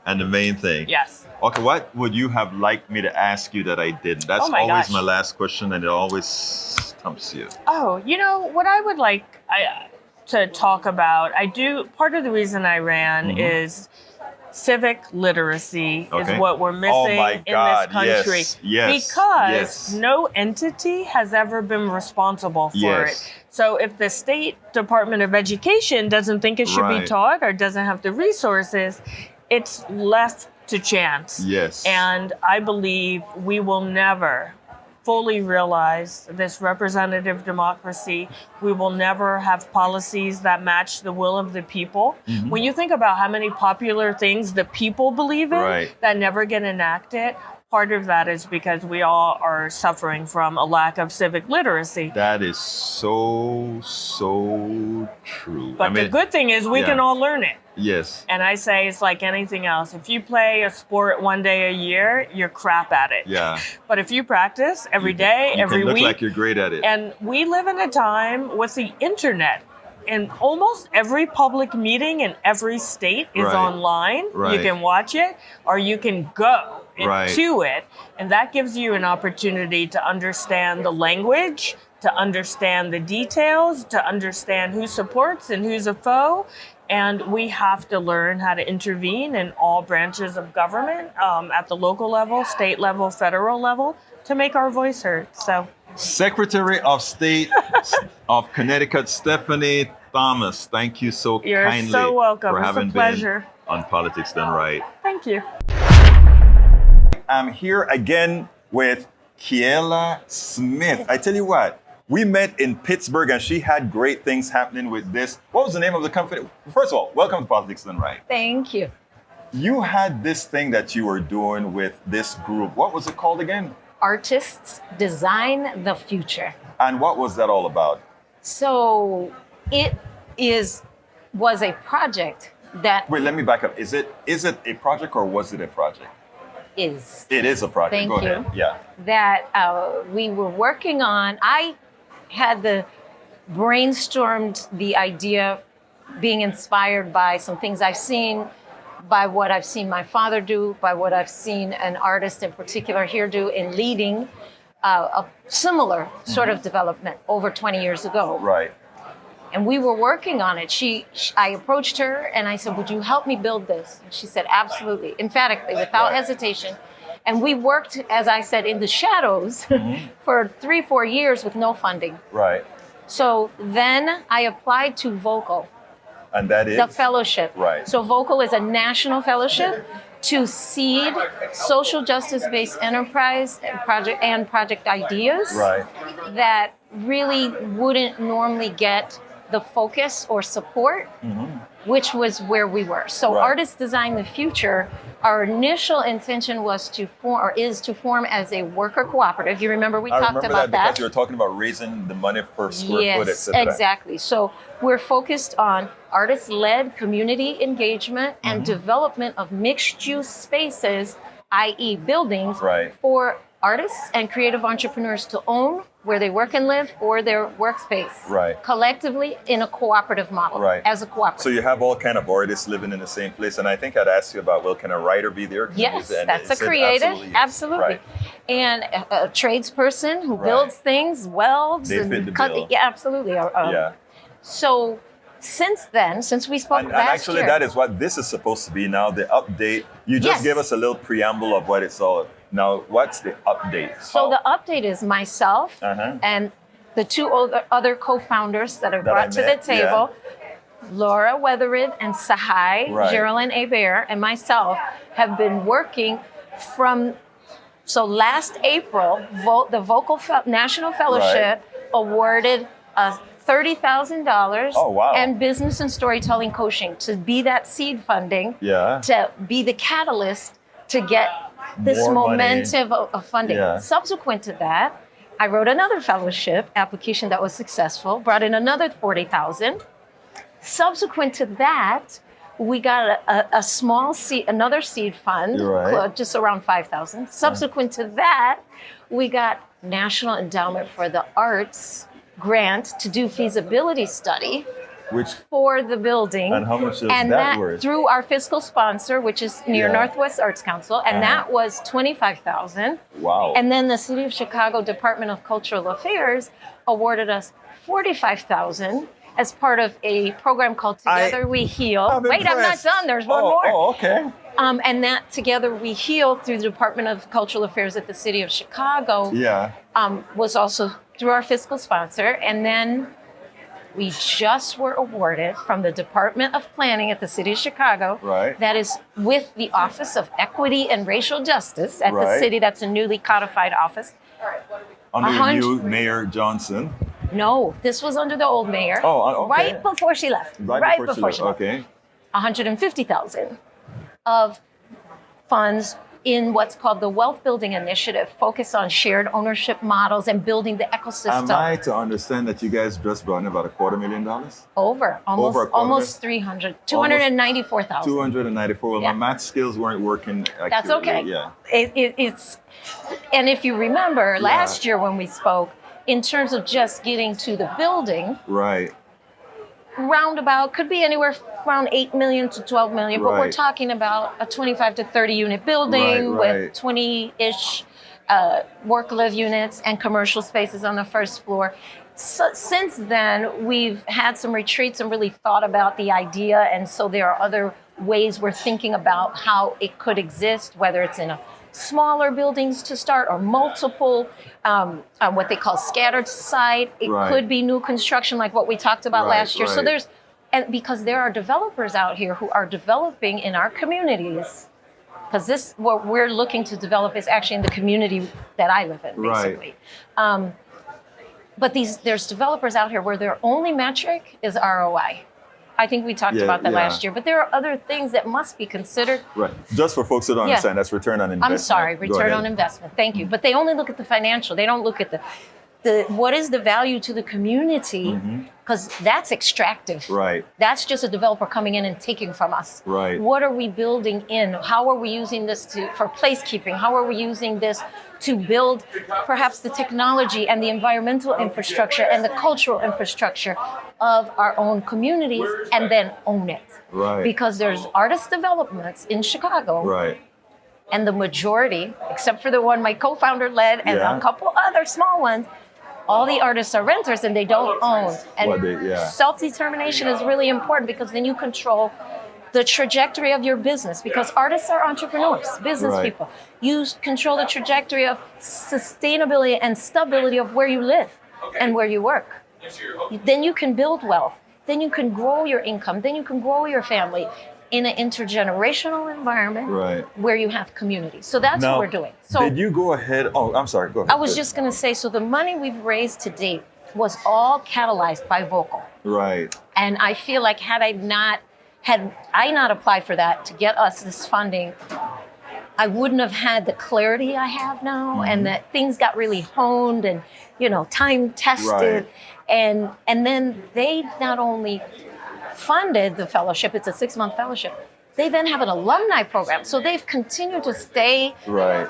and the main thing. Yes. Okay, what would you have liked me to ask you that I didn't? That's Oh my always gosh. my last question, and it always stumps you. Oh, what I would like to talk about, part of the reason I ran is civic literacy is what we're missing in this country. Yes. Because no entity has ever been responsible for it. So if the State Department of Education doesn't think it should be taught or doesn't have the resources, it's left to chance. Yes. And I believe we will never fully realize this representative democracy. We will never have policies that match the will of the people. When you think about how many popular things the people believe in that never get enacted, part of that is because we all are suffering from a lack of civic literacy. That is so true. But the good thing is we can all learn it. Yes. And I say it's like anything else. If you play a sport 1 day a year, you're crap at it. Yeah. But if you practice every day, every look week, like you're great at it. And we live in a time with the internet. And almost every public meeting in every state is online. You can watch it or you can go to it. And that gives you an opportunity to understand the language, to understand the details, to understand who supports and who's a foe. And we have to learn how to intervene in all branches of government at the local level, state level, federal level to make our voice heard. So, Secretary of State of Connecticut, Stephanie Thomas, thank you so you're kindly so welcome. for It's having a pleasure. been on Politics Done Right. Thank you. I'm here again with Kiela Smith. I tell you what, we met in Pittsburgh and she had great things happening with this. What was the name of the company? First of all, welcome to Politics Done Right. Thank you. You had this thing that you were doing with this group. What was it called again? Artists Design the Future. And what was that all about? So it was a project that Wait, let me back up. Is it a project or was it a project? is It is a project. Thank Go you. ahead. Yeah. that we were working on. I had brainstormed the idea being inspired by some things I've seen, by what I've seen my father do, by what I've seen an artist in particular here do in leading a similar sort of development over 20 years ago. Right. And we were working on it. I approached her and I said, would you help me build this? And she said, absolutely, emphatically, without hesitation. And we worked, as I said, in the shadows for 3-4 years with no funding. Right. So then I applied to Vocal, And that is? the fellowship. Right. So Vocal is a national fellowship to seed social justice-based enterprise and project ideas Right. that really wouldn't normally get the focus or support which was where we were. So Right. Artists Design the Future, our initial intention was to form, or is to form as a worker cooperative. You remember we I talked remember about that because you were talking about raising the money per square foot, Yes, etc. exactly. So we're focused on artist-led community engagement and development of mixed-use spaces, i.e. buildings, Right. for artists and creative entrepreneurs to own where they work and live or their workspace. Right. Collectively in a cooperative model. Right. As a cooperative. So you have all kind of artists living in the same place, and I think I'd ask you about, well, can a writer be there? Can you Yes, use it? And that's it a said creative, yes. absolutely. Right. And a tradesperson who Right. builds things, welds, They and fit the bill. yeah, absolutely. Yeah. So since then, since we spoke And last actually, year, that is what this is supposed to be now, the update. You just Yes. gave us a little preamble of what it's all. Now, what's the update? so the update is myself Uh-huh. and the two other co-founders that are That I brought to the met, table, Laura Weatherid and Sahai, Right. Geraldine Hebert, and myself have been working from, so last April, the National Fellowship awarded us $30,000 Oh, wow. and business and storytelling coaching to be that seed funding, Yeah. to be the catalyst to get this More money. momentum of funding. Yeah. Subsequent to that, I wrote another fellowship application that was successful, brought in another 40,000. Subsequent to that, we got a small seed, another seed fund, Right. just around 5,000. Subsequent to that, we got National Endowment for the Arts grant to do feasibility study Which, for the building. and how much is And that worth? through our fiscal sponsor, which is near Yeah. Northwest Arts Council, and that was 25,000. Wow. And then the City of Chicago Department of Cultural Affairs awarded us 45,000 as part of a program called Together We Heal. I'm Wait, I'm not impressed. done. There's one more. Oh, okay. And that Together We Heal through the Department of Cultural Affairs at the City of Chicago Yeah. was also through our fiscal sponsor. And then we just were awarded from the Department of Planning at the City of Chicago. Right. That is with the Office of Equity and Racial Justice at the Right. city. That's a newly codified office. Under the 100 new Mayor Johnson. No, this was under the old mayor. Oh, okay. Right before she left. Right before she left. Okay. 150,000 of funds in what's called the Wealth Building Initiative, focused on shared ownership models and building the ecosystem. Am I to understand that you guys just brought in about $250,000? Over, Over a quarter almost 300, 294,000. 294. Well, Yeah. my math skills weren't working accurately. That's okay. Yeah. It's, and if you remember last year when we spoke, in terms of just getting to the building, Right. roundabout could be anywhere around 8 million to 12 million, but we're Right. talking about a 25 to 30 unit building Right, right. with 20-ish work live units and commercial spaces on the first floor. So since then, we've had some retreats and really thought about the idea, and so there are other ways we're thinking about how it could exist, whether it's in a smaller buildings to start or multiple, what they call scattered site. It Right. could be new construction like what we talked about Right, last year. So right. there's, and because there are developers out here who are developing in our communities, because this, what we're looking to develop is actually in the community that I live in, Right. basically. But there's developers out here where their only metric is ROI. I think we talked Yeah, about that yeah. last year, but there are other things that must be considered. Right. Just for folks who don't Yeah. understand, that's return on investment. I'm sorry, Go return ahead. on investment. Thank you. But they only look at the financial. They don't look at the what is the value to the community, because that's extractive. Mm-hmm. Right. That's just a developer coming in and taking from us. Right. What are we building in? How are we using this for placekeeping? How are we using this to build perhaps the technology and the environmental infrastructure and the cultural infrastructure of our own communities and then own it? Right. Because there's artist developments in Chicago, Right. and the majority, except for the one my co-founder led and Yeah. a couple other small ones, all the artists are renters and they don't own. And yeah. self-determination is really important, because then you control the trajectory of your business, because artists are entrepreneurs, business Right. people. You control the trajectory of sustainability and stability of where you live and where you work. Then you can build wealth. Then you can grow your income. Then you can grow your family in an intergenerational environment Right. where you have community. So that's Now, what we're doing. So did you go ahead? Oh, I'm sorry. Go ahead. I was just going to say, so the money we've raised to date was all catalyzed by Vocal. Right. And I feel like had I not Had I not applied for that to get us this funding, I wouldn't have had the clarity I have now, and that things got really honed and, time tested. Right. And then they not only funded the fellowship, it's a 6-month fellowship, they then have an alumni program. So they've continued to stay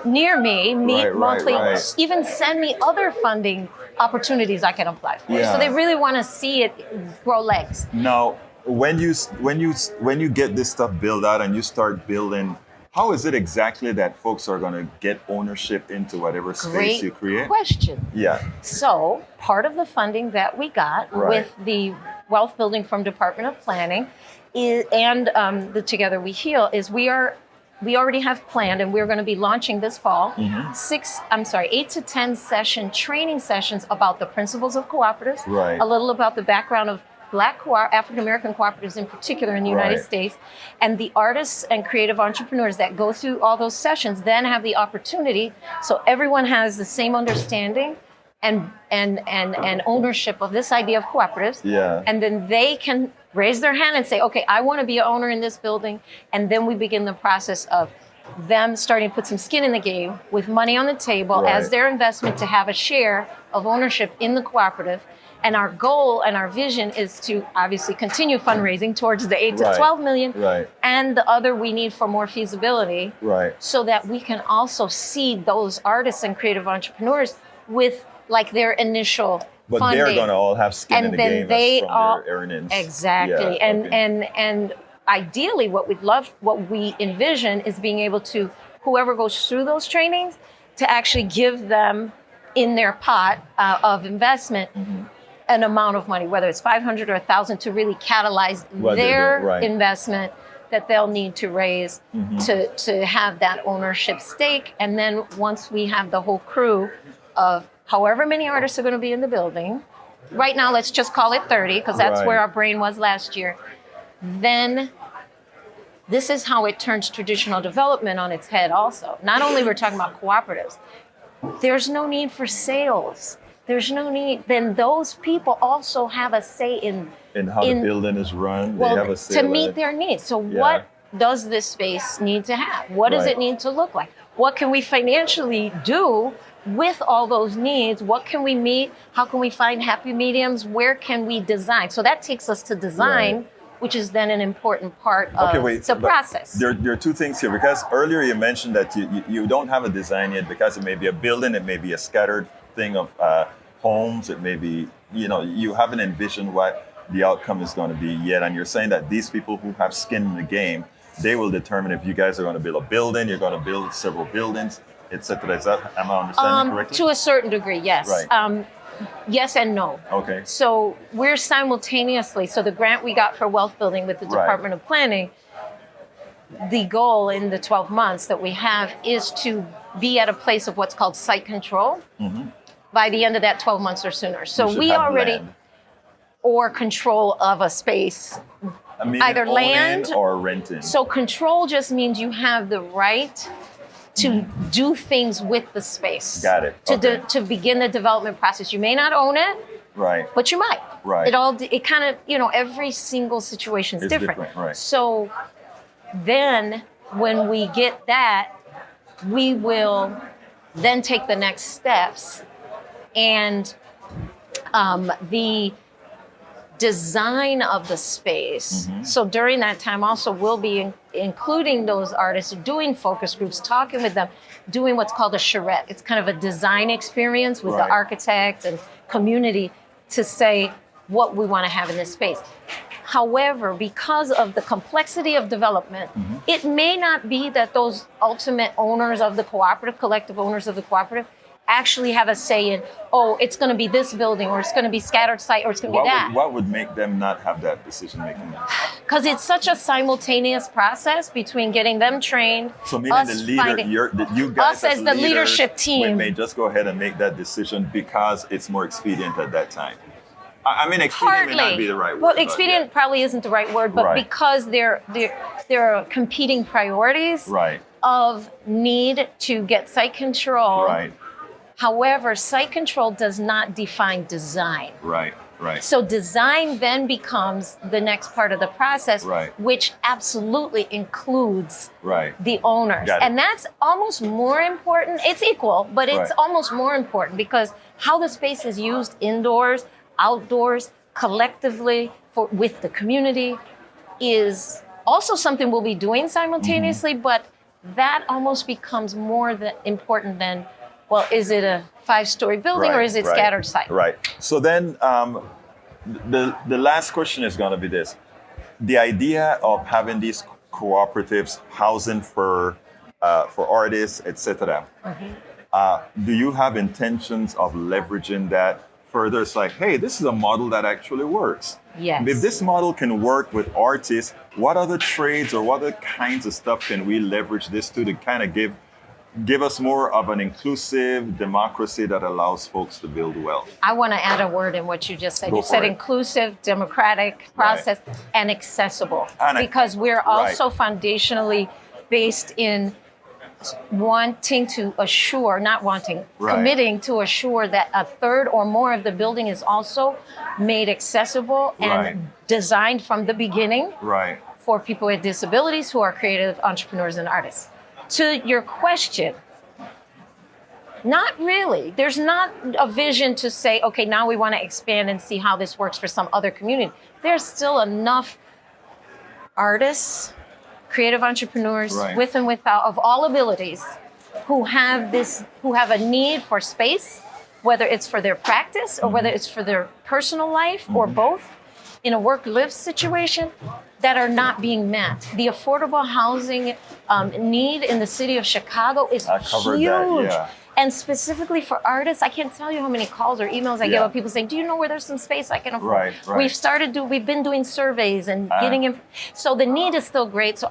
near me, meet Right, monthly, right. even send me other funding opportunities I can apply for. Yeah. So they really want to see it grow legs. Now, when you get this stuff built out and you start building, how is it exactly that folks are going to get ownership into whatever space you create? Great question. Yeah. So part of the funding that we got with the wealth building from Department of Planning and the Together We Heal is we already have planned, and we're going to be launching this fall 8 to 10 training sessions about the principles of cooperatives, a little about the background of Black African American cooperatives in particular in the United States, and the artists and creative entrepreneurs that go through all those sessions then have the opportunity, so everyone has the same understanding and ownership of this idea of cooperatives. Yeah. And then they can raise their hand and say, okay, I want to be an owner in this building. And then we begin the process of them starting to put some skin in the game with money on the table as their investment to have a share of ownership in the cooperative. And our goal and our vision is to obviously continue fundraising towards the 8 to 12 million and the other we need for more feasibility so that we can also seed those artists and creative entrepreneurs with like their initial funding. They're going to all have skin in the game they from all, their earnings. Exactly. And ideally what we envision is being able to, whoever goes through those trainings, to actually give them in their pot of investment an amount of money, whether it's 500 or 1,000, to really catalyze their investment that they'll need to raise to have that ownership stake. And then once we have the whole crew of however many artists are going to be in the building, right now let's just call it 30 because that's where our brain was last year, then this is how it turns traditional development on its head also. Not only we're talking about cooperatives, there's no need for sales. There's no need. Then those people also have a say in how the building is run. Well, they have a say to meet their needs. So what does this space need to have? What does it need to look like? What can we financially do with all those needs? What can we meet? How can we find happy mediums? Where can we design? So that takes us to design, which is then an important part of the process. There are two things here, because earlier you mentioned that you don't have a design yet because it may be a building, it may be a scattered thing of homes, it may be, you haven't envisioned what the outcome is going to be yet. And you're saying that these people who have skin in the game, they will determine if you guys are going to build a building, you're going to build several buildings, etc. Am I understanding correctly? To a certain degree, yes. Yes and no. Okay. So we're simultaneously, so the grant we got for wealth building with the Department of Planning, the goal in the 12 months that we have is to be at a place of what's called site control by the end of that 12 months or sooner. So we already, land. Or control of a space, either land or renting. So control just means you have the right to do things with the space. Got it. To begin the development process. You may not own it, but you might. Right. It kind of, every single situation is different. Right. So then when we get that, we will then take the next steps, and the design of the space. So during that time also we'll be including those artists, doing focus groups, talking with them, doing what's called a charrette. It's kind of a design experience with the architect and community to say what we want to have in this space. However, because of the complexity of development, it may not be that those ultimate owners of the cooperative, collective owners of the cooperative, actually have a say in, it's going to be this building, or it's going to be scattered site, or it's going to be that. What would make them not have that decision making? Because it's such a simultaneous process between getting them trained. So meaning the leader, you guys as the leadership team may just go ahead and make that decision because it's more expedient at that time. I mean, expedient may not be the right word. Well, expedient probably isn't the right word, but because there are competing priorities of need to get site control. Right. However, site control does not define design. Right. Right. So design then becomes the next part of the process, Right. which absolutely includes Right. the owners. Got it. And that's almost more important. It's equal, but it's Right. almost more important because how the space is used indoors, outdoors, collectively with the community is also something we'll be doing simultaneously, but that almost becomes more important than, well, is it a 5-story building or is it scattered site? Right. So then the last question is going to be this. The idea of having these cooperatives, housing for artists, etc. Do you have intentions of leveraging that further? It's like, hey, this is a model that actually works. Yes. If this model can work with artists, what other trades or what other kinds of stuff can we leverage this to kind of give us more of an inclusive democracy that allows folks to build wealth? I want to add a word in what you just said. Go You for said it. inclusive, democratic process, and accessible. Because we're also foundationally based in wanting to assure, not wanting, committing to assure that a third or more of the building is also made accessible and designed from the beginning for people with disabilities who are creative entrepreneurs and artists. To your question, not really. There's not a vision to say, okay, now we want to expand and see how this works for some other community. There's still enough artists, creative entrepreneurs, with and without, of all abilities, who have a need for space, whether it's for their practice or whether it's for their personal life or both, in a work-live situation, that are not being met. The affordable housing need in the city of Chicago is huge. And specifically for artists, I can't tell you how many calls or emails I get of people saying, do you know where there's some space I can afford? We've been doing surveys and getting in. So the need is still great. So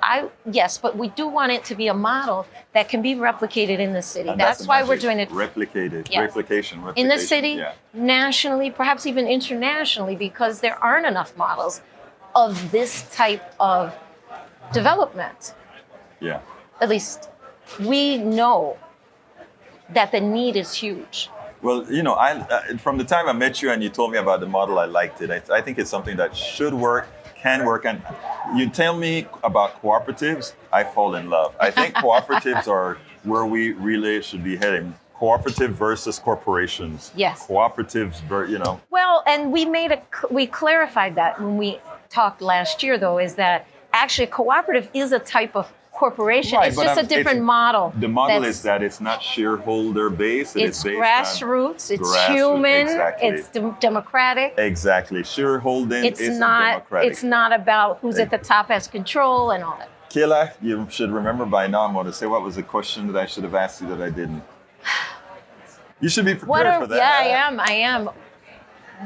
yes, but we do want it to be a model that can be replicated in the city. And that's why we're doing it. Replicated. Yes. Replication. In the city, nationally, perhaps even internationally, because there aren't enough models of this type of development. Yeah. At least we know that the need is huge. Well, you know, from the time I met you and you told me about the model, I liked it. I think it's something that should work, can work. And you tell me about cooperatives, I fall in love. I think cooperatives are where we really should be heading. Cooperative versus corporations. Yes. Cooperatives, you know. Well, and we clarified that when we talked last year, though, is that actually cooperative is a type of corporation. It's just a different model. The model is that it's not shareholder based. It's grassroots. It's human. Exactly. It's democratic. Exactly. Shareholding is democratic. It's not about who's at the top has control and all that. Kiela, you should remember by now. I'm going to say what was the question that I should have asked you that I didn't. You should be prepared for that. Yeah, I am.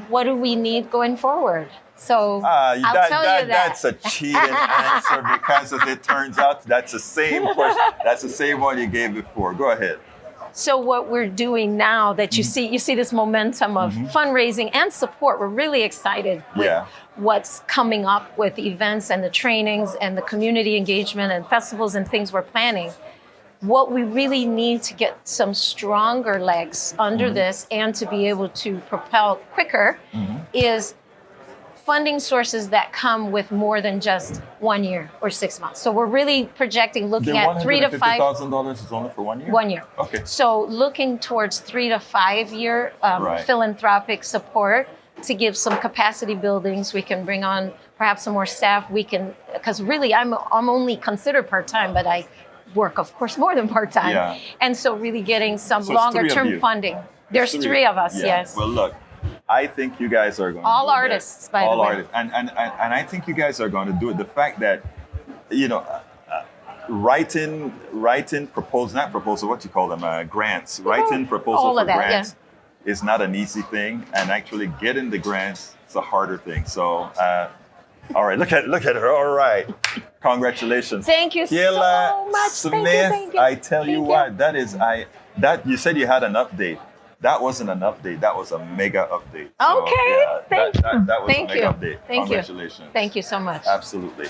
What do we need going forward? So I'll tell you that. That's a cheating answer because as it turns out, that's the same question. That's the same one you gave before. Go ahead. So what we're doing now that you see this momentum of fundraising and support, we're really excited with what's coming up with events and the trainings and the community engagement and festivals and things we're planning. What we really need to get some stronger legs under this and to be able to propel quicker is funding sources that come with more than just 1 year or 6 months. So we're really projecting, looking at $3,000 to $5,000. $150,000 is only for 1 year? 1 year. Okay. So looking towards 3 to 5 year philanthropic support to give some capacity buildings. We can bring on perhaps some more staff. We can, because really I'm only considered part-time, but I work, of course, more than part-time. Yeah. And so really getting some longer-term funding. There's three of us, yes. Well, look, I think you guys are going all to do artists, that. by all the way. artists, and I think you guys are going to do it. The fact that, you know, writing proposal, not proposal, what you call them, grants. Writing proposal for grants is not an easy thing, and actually getting the grants is a harder thing. So, all right, look at her. All right, congratulations. Thank you Kiela so much. Smith, Thank you. I tell you what, that you said you had an update. That wasn't an update. That was a mega update. So, okay, thank you. That was a mega update. Thank Congratulations. you. Thank you so much. Absolutely.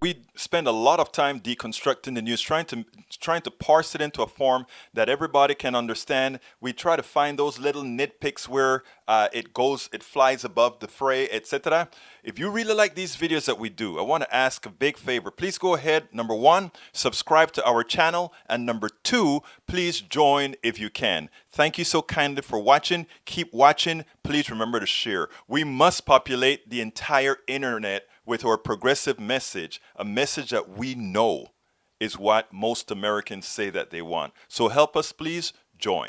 We spend a lot of time deconstructing the news, trying to parse it into a form that everybody can understand. We try to find those little nitpicks where it flies above the fray, etc. If you really like these videos that we do, I want to ask a big favor. Please go ahead, number 1, subscribe to our channel, and number 2, please join if you can. Thank you so kindly for watching. Keep watching. Please remember to share. We must populate the entire internet with our progressive message, a message that we know is what most Americans say that they want. So help us, please join.